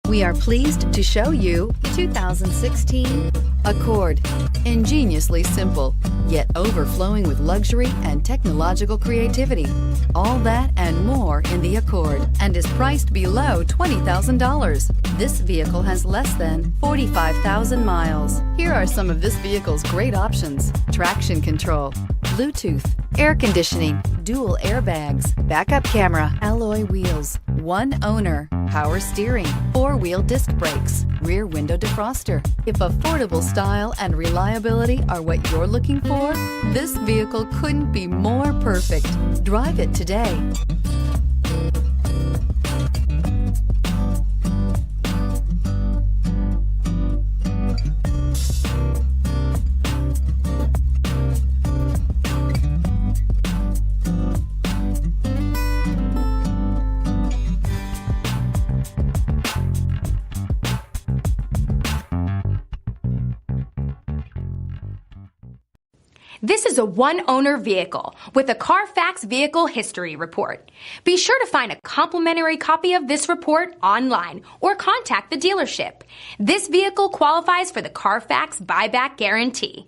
We are pleased to show you 2016 Accord. Ingeniously simple, yet overflowing with luxury and technological creativity. All that and more in the Accord, and is priced below $20,000. This vehicle has less than 45,000 miles. Here are some of this vehicle's great options: traction control, Bluetooth, air conditioning, dual airbags, backup camera, alloy wheels, one owner, power steering, four-wheel disc brakes, rear window defroster. If affordable style and reliability are what you're looking for, this vehicle couldn't be more perfect. Drive it today. This is a one-owner vehicle with a Carfax Vehicle History Report. Be sure to find a complimentary copy of this report online or contact the dealership. This vehicle qualifies for the Carfax Buyback Guarantee.